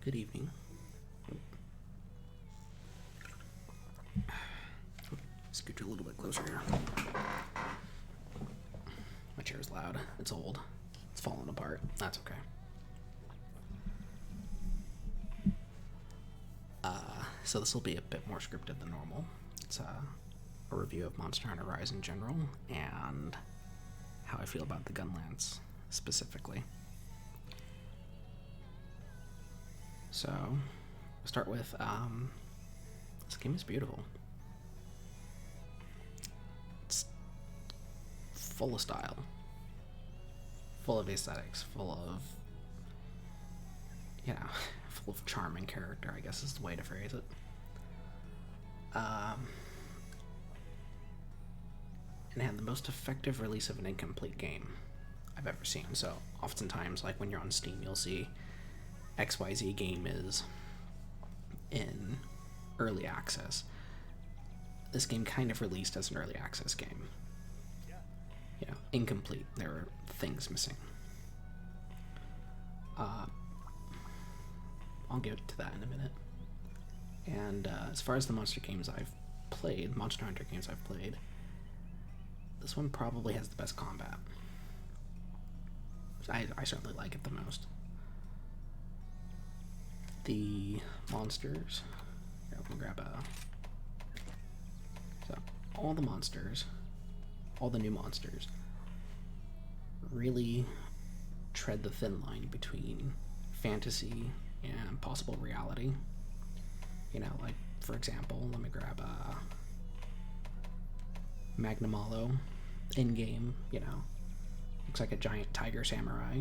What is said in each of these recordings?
Good evening. Scooch a little bit closer here. My chair's loud. It's old. It's falling apart. That's okay. So this will be a bit more scripted than normal. It's a review of Monster Hunter Rise in general and how I feel about the Gunlance specifically. So, we'll start with, this game is beautiful. It's full of style, full of aesthetics, full of, full of charming character, I guess is the way to phrase it. And had the most effective release of an incomplete game I've ever seen. So, oftentimes, like when you're on Steam, you'll see XYZ game is in early access. This game kind of released as an early access game. Incomplete. There were things missing. I'll get to that in a minute. And as far as the Monster Hunter games I've played, this one probably has the best combat. I certainly like it the most. The monsters. Here, I'm gonna grab So, all the monsters, all the new monsters, really tread the thin line between fantasy and possible reality. Like, for example, let me grab Magnamalo in-game, looks like a giant tiger samurai.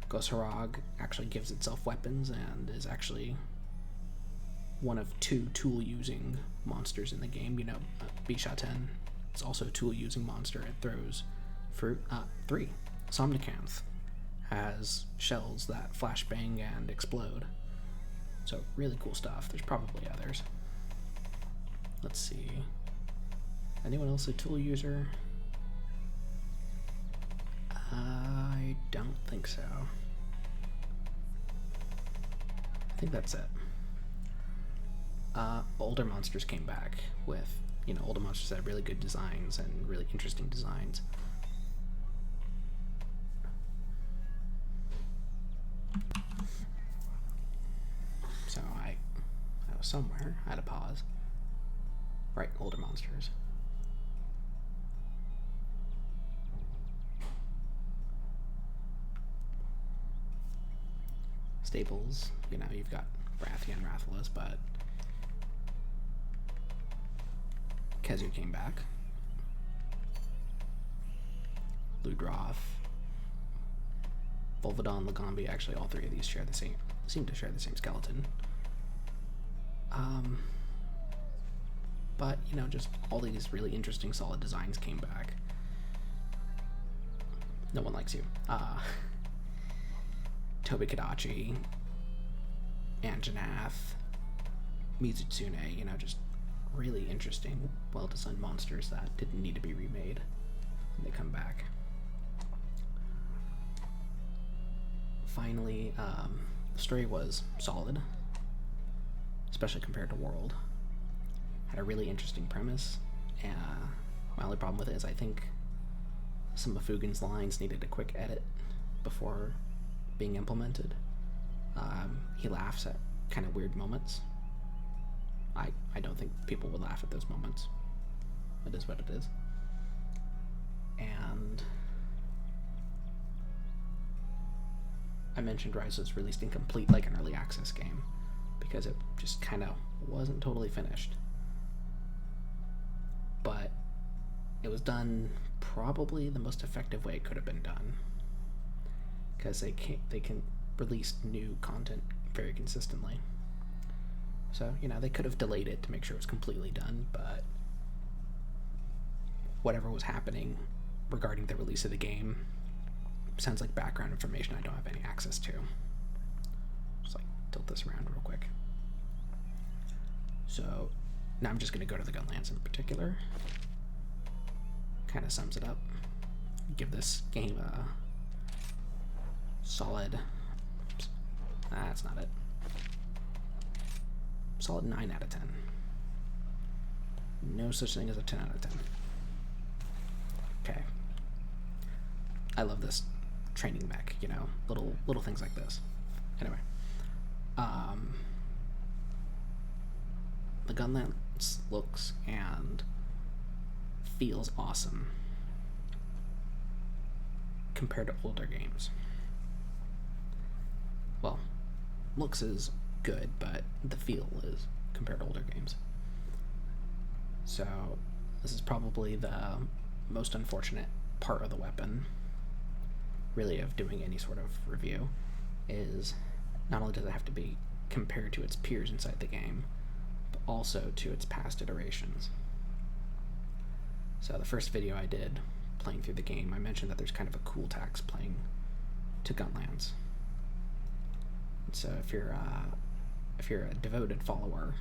Gosharag actually gives itself weapons and is actually one of two tool-using monsters in the game. Bishaten is also a tool-using monster. It throws fruit. 3. Somnicanth has shells that flashbang and explode. So really cool stuff. There's probably others. Let's see. Anyone else a tool user? I don't think so. I think that's it. Older monsters came back with, older monsters that had really good designs and really interesting designs. So I was somewhere, I had a pause. Right, older monsters. Staples, you've got Wrathia and Rathalos, but Kezu came back. Ludroth, Volvidon, Lagombi, actually all three of these seem to share the same skeleton. But, just all these really interesting, solid designs came back. No one likes you. Tobi Kadachi, Anjanath, Mizutsune, just really interesting, well-designed monsters that didn't need to be remade when they come back. Finally, the story was solid, especially compared to World. Had a really interesting premise, and my only problem with it is I think some of Fugin's lines needed a quick edit before being implemented. He laughs at kind of weird moments. I don't think people would laugh at those moments. It is what it is. And I mentioned Rise was released incomplete like an early access game because it just kind of wasn't totally finished. But it was done probably the most effective way it could have been done, because they can release new content very consistently. So, they could have delayed it to make sure it was completely done, but whatever was happening regarding the release of the game sounds like background information I don't have any access to. Just tilt this around real quick. So now I'm just going to go to the Gunlance in particular. Kind of sums it up. Give this game a solid That's not it. Solid 9 out of 10. No such thing as a 10 out of 10. Okay. I love this training mech, you know, little things like this. Anyway, the Gunlance looks and feels awesome compared to older games. Well, looks is good, but the feel is compared to older games. So this is probably the most unfortunate part of the weapon, really, of doing any sort of review, is not only does it have to be compared to its peers inside the game, but also to its past iterations. So the first video I did playing through the game, I mentioned that there's kind of a cool tax playing to Gunlance. So if you're a devoted follower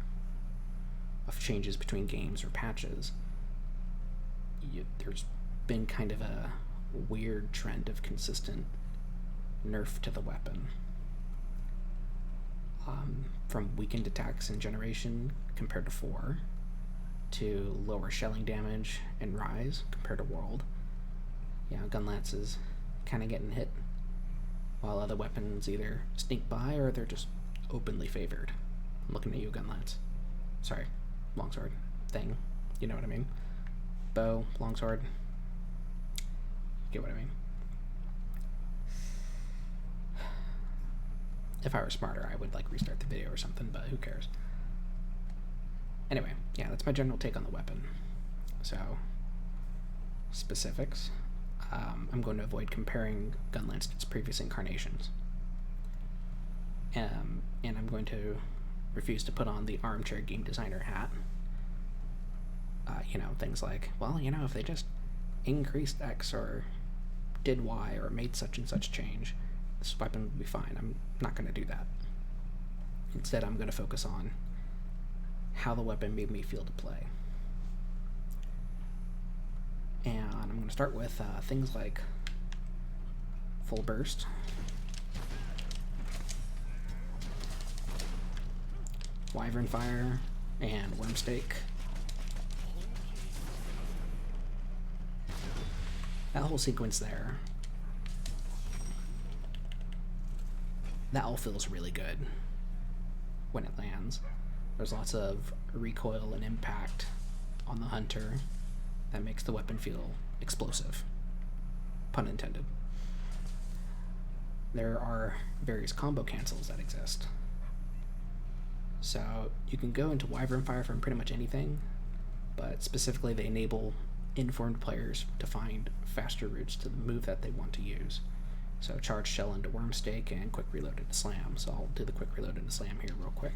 of changes between games or patches, there's been kind of a weird trend of consistent nerf to the weapon. From weakened attacks in Generation compared to 4, to lower shelling damage in Rise compared to World. Yeah, Gunlance is kind of getting hit, while other weapons either sneak by or they're just openly favored. I'm looking at you, Gunlance. Sorry, longsword thing. You know what I mean? Bow, longsword. Get what I mean? If I were smarter, I would like restart the video or something, but who cares? Anyway, yeah, that's my general take on the weapon. So, specifics. I'm going to avoid comparing Gunlance to its previous incarnations. And I'm going to refuse to put on the armchair game designer hat. You know, things like, well, you know, if they just increased X or did Y or made such and such change, this weapon would be fine. I'm not going to do that. Instead, I'm going to focus on how the weapon made me feel to play. And I'm going to start with things like full burst, wyvern fire, and wormstake. That whole sequence there, that all feels really good when it lands. There's lots of recoil and impact on the hunter that makes the weapon feel explosive. Pun intended. There are various combo cancels that exist. So you can go into Wyvern Fire from pretty much anything, but specifically they enable informed players to find faster routes to the move that they want to use. So charge shell into Wormstake and quick reload into slam. So I'll do the quick reload into slam here real quick.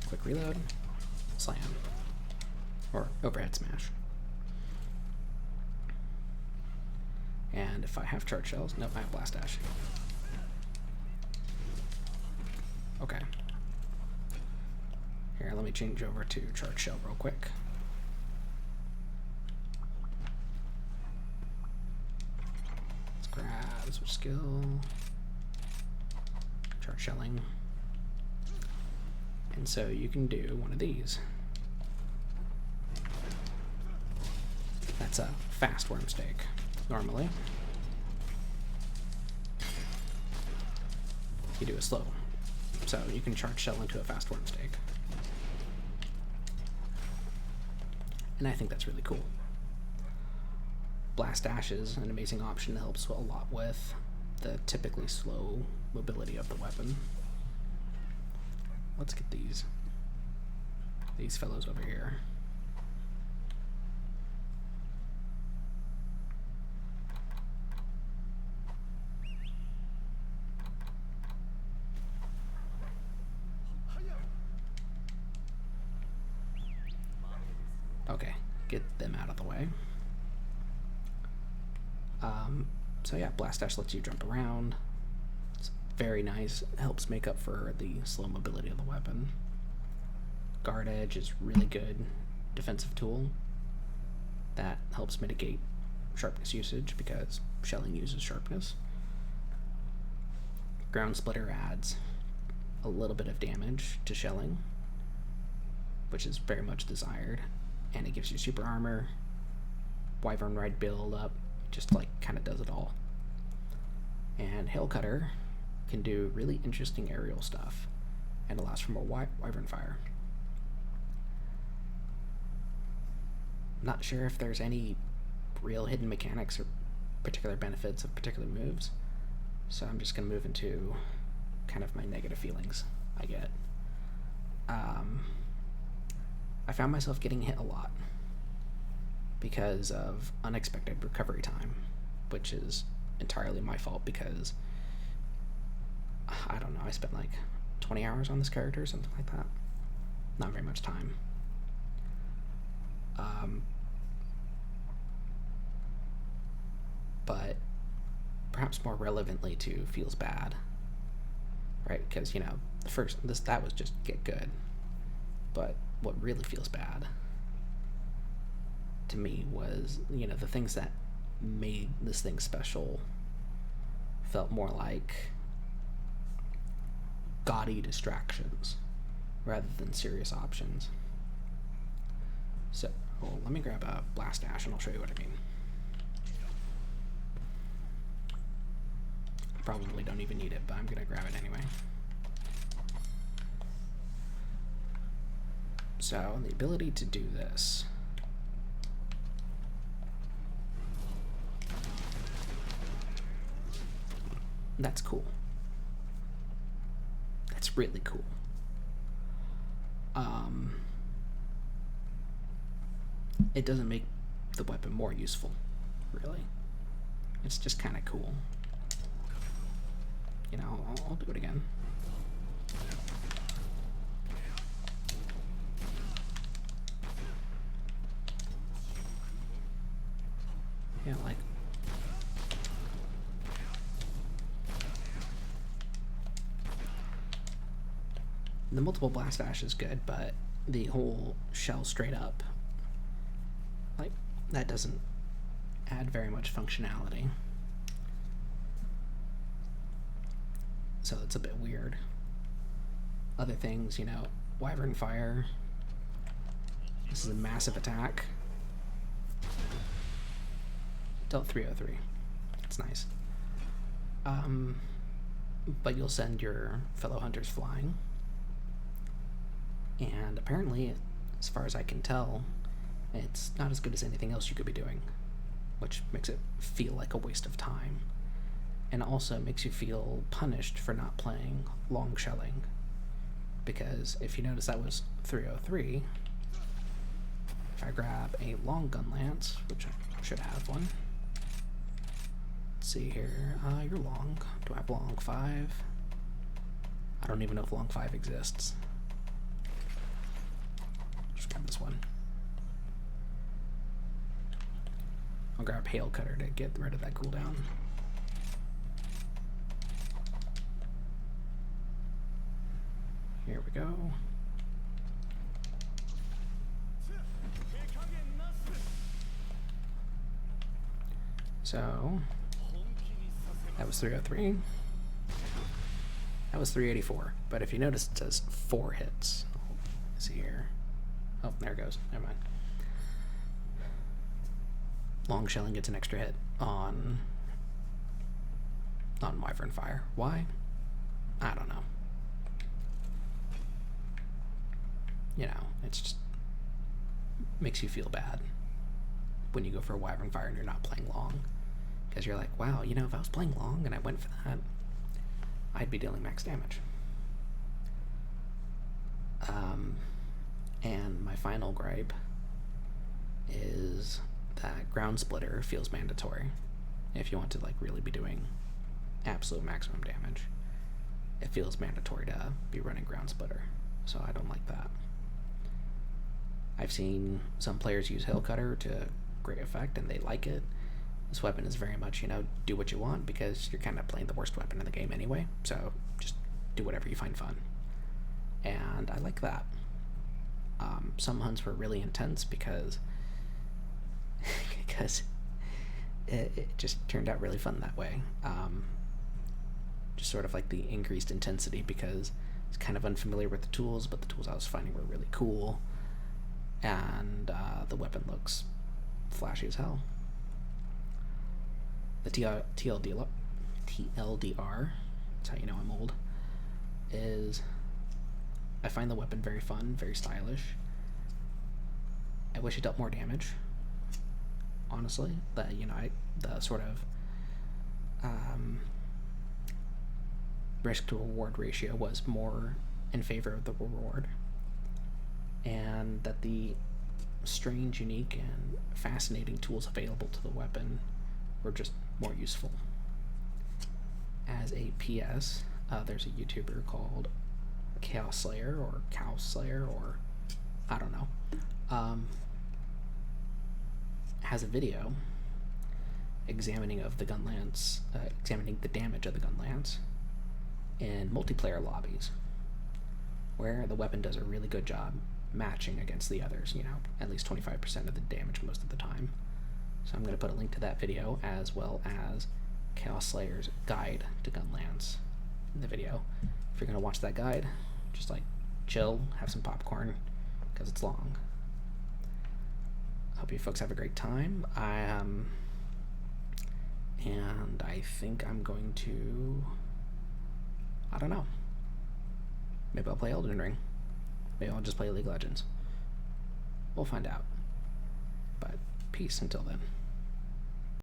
Quick reload, slam, or overhead smash. And if I have charge shells, nope, I have blast dash. Okay. Here, let me change over to charge shell real quick. Let's grab switch skill, charge shelling. And so you can do one of these. That's a fast Wormstake, normally. You do a slow. So you can charge shell into a fast Wormstake. And I think that's really cool. Blast Dash is an amazing option that helps a lot with the typically slow mobility of the weapon. Let's get these fellows over here. Okay, get them out of the way. So yeah, Blast Dash lets you jump around. It's very nice. It helps make up for the slow mobility of the weapon. Guard Edge is really good defensive tool that helps mitigate sharpness usage because shelling uses sharpness. Ground Splitter adds a little bit of damage to shelling, which is very much desired, and it gives you super armor, Wyvern Ride build up, just like kind of does it all. And Hail Cutter can do really interesting aerial stuff and allows for more Wyvern Fire. Not sure if there's any real hidden mechanics or particular benefits of particular moves, so I'm just going to move into kind of my negative feelings I get. I found myself getting hit a lot because of unexpected recovery time, which is entirely my fault because, I don't know, I spent like 20 hours on this character or something like that. Not very much time. But perhaps more relevantly to feels bad, right? Because, you know, that was just get good. But what really feels bad to me was, you know, the things that made this thing special felt more like gaudy distractions rather than serious options. So, well, let me grab a Blast Dash and I'll show you what I mean. Probably don't even need it, but I'm gonna grab it anyway. So, the ability to do this. That's cool. That's really cool. It doesn't make the weapon more useful, really. It's just kind of cool. You know, I'll do it again. Yeah, like... The multiple blast dash is good, but the whole shell straight up, like, that doesn't add very much functionality. So it's a bit weird. Other things, you know, Wyvern Fire. This is a massive attack. Dealt 303. It's nice. But you'll send your fellow hunters flying. And apparently, as far as I can tell, it's not as good as anything else you could be doing, which makes it feel like a waste of time. And also makes you feel punished for not playing long shelling. Because if you notice, that was 303. If I grab a long gun lance, which I should have one. Let's see here. You're long. Do I have long 5? I don't even know if long 5 exists. Just grab this one. I'll grab Hail Cutter to get rid of that cooldown. Here we go. So, that was 303. That was 384. But if you notice, it says 4 hits. Let's see here. Oh, there it goes. Never mind. Long shelling gets an extra hit on Wyvern Fire. Why? I don't know. You know, it's just makes you feel bad when you go for a Wyvern Fire and you're not playing long. Because you're like, wow, you know, if I was playing long and I went for that, I'd be dealing max damage. And my final gripe is that Ground Splitter feels mandatory if you want to like really be doing absolute maximum damage. It feels mandatory to be running Ground Splitter, so I don't like that. I've seen some players use Hail Cutter to great effect and they like it. This weapon is very much, you know, do what you want because you're kind of playing the worst weapon in the game anyway, so just do whatever you find fun. And I like that. Some hunts were really intense because it just turned out really fun that way. Just sort of like the increased intensity because was kind of unfamiliar with the tools, but the tools I was finding were really cool. And the weapon looks flashy as hell. The TLDR, that's how you know I'm old, is I find the weapon very fun, very stylish. I wish it dealt more damage, honestly. But, you know, the sort of risk to reward ratio was more in favor of the reward, and that the strange, unique, and fascinating tools available to the weapon were just more useful. As a PS, there's a YouTuber called Chaos Slayer or Cow Slayer, or I don't know, has a video examining of the Gunlance, examining the damage of the Gunlance in multiplayer lobbies, where the weapon does a really good job matching against the others, you know, at least 25% of the damage most of the time. So I'm going to put a link to that video, as well as Chaos Slayer's guide to Gunlance in the video. If you're going to watch that guide, just like chill, have some popcorn, because it's long. Hope you folks have a great time. And I think I'm going to, I don't know, maybe I'll play Elden Ring. Maybe I'll just play League of Legends. We'll find out. But peace until then.